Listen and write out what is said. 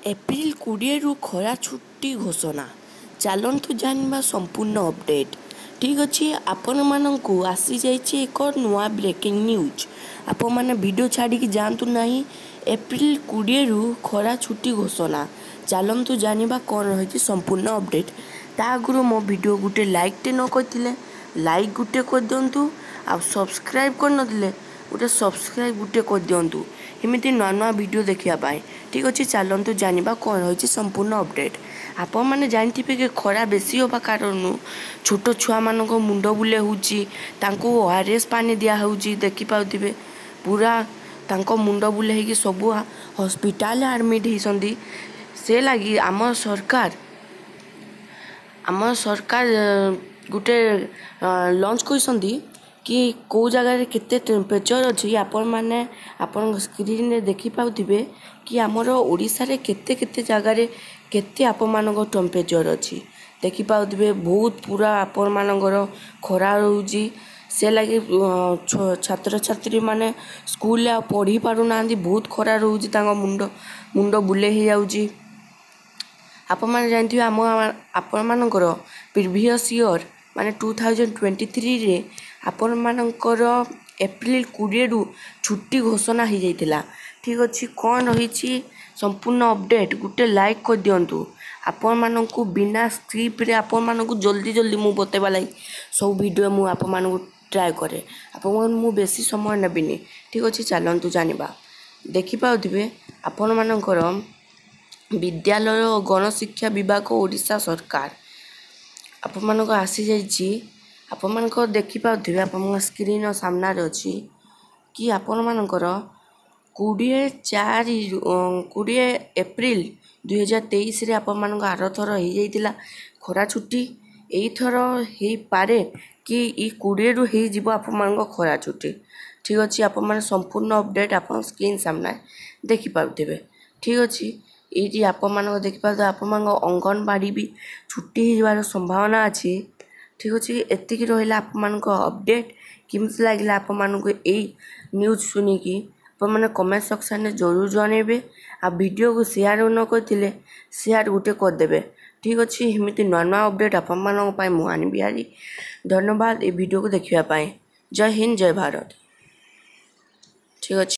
April 20 रु खरा छुट्टी घोषणा चलतु जाना संपूर्ण अपडेट। ठीक अच्छे आपण मानक आसी जाइए एक नुआ ब्रेकिंग न्यूज। आपण मैंने वीडियो छाड़ी जातु ना। एप्रिल 20 रु खरा छुट्टी घोषणा चलतु जाना कौन रही संपूर्ण अपडेट। ता आगु मो वीडियो गोटे लाइक न करते लाइक गोटे कर दिंतु आ सब्सक्राइब कर नथिले गोटे सब्सक्राइब गोटे कर दिंतु एमती नुआ नुआ वीडियो देखापी। ठीक अच्छे चलतु जाना कौन रही संपूर्ण अपडेट। आपण मैंने जानते कि खरा बेसी होगा कारण छोट छुआ मान मुंड बुले ORS पानी दिहु देखिपे पूरा तांको मुंड बुले सब हॉस्पिटल एडमिट होती से लगी आम सरकार गोटे लॉन्च कर कि कौ जगह केते टेम्परेचर अच्छी आपण मैंने आपण स्क्रीन रे देखि पाउथिबे कि आमर ओडिसा रे केते केते जगार केते आपण मानक टेम्परेचर अच्छी देखि पाउथिबे। बहुत पूरा आपण मानकर खरा रोजी से लगी छात्र छात्री माने स्कूल पढ़ी पारु ना बहुत खरा रोजी मुंड बुले ही जाउची। आपण माने जानथिबे आपण मानकर प्रीवियस ईयर माने 2023 रे आपण मानकर एप्रिल 20 रु छुट्टी घोषणा हो जाइतिला। ठीक अच्छे कौन रही संपूर्ण अपडेट गोटे लाइक कर दिंतु। आपण मानक बिना स्क्रिप्ट रे आपण मानक जल्दी जल्दी मु बतेबा लगी सब वीडियो मु आपण मानक ट्राए करे आपण मु बेसी समय नेबिनी। ठीक अच्छे चलतु जानिबा देखि पाउथिबे आपण मानकर विद्यालय और गणशिक्षा विभाग ओडिशा सरकार आपण मानक आसी जाइछि। आपण मानक देखि पाउथिबे आपण स्क्रीन सामना रे अछि कि आपण मानकर 20 एप्रिल 2023 रे आपण मानक आर थर हो जाइतिला खरा छुट्टी। एई थर हे पारे कि 20 रु हे जिवो आपण मानक खरा छुट्टी। ठीक अच्छे आपण माने संपूर्ण अपडेट आपण स्क्रीन सामना देखि पाउथिबे। ठीक अच्छे ये आपण मानक देखि पाउथिबे आपण मानक अंगनवाड़ी भी छुट्टी हो जवार संभावना अच्छी। ठीक अच्छे एतिक रहा आपण मानक अपडेट किमती लगे आपण मानक यही न्यूज शुणिकी आप मैंने कमेंट सेक्शन में जरूर जनइबे। आ वीडियो को शेयर न करते शेयर गोटे करदे। ठीक अच्छे एमती नुआ नुआ अपडेट आपण मानी मुझे बिहारी। धन्यवाद ये वीडियो को देखापी। जय हिंद जय भारत। ठीक अच्छे।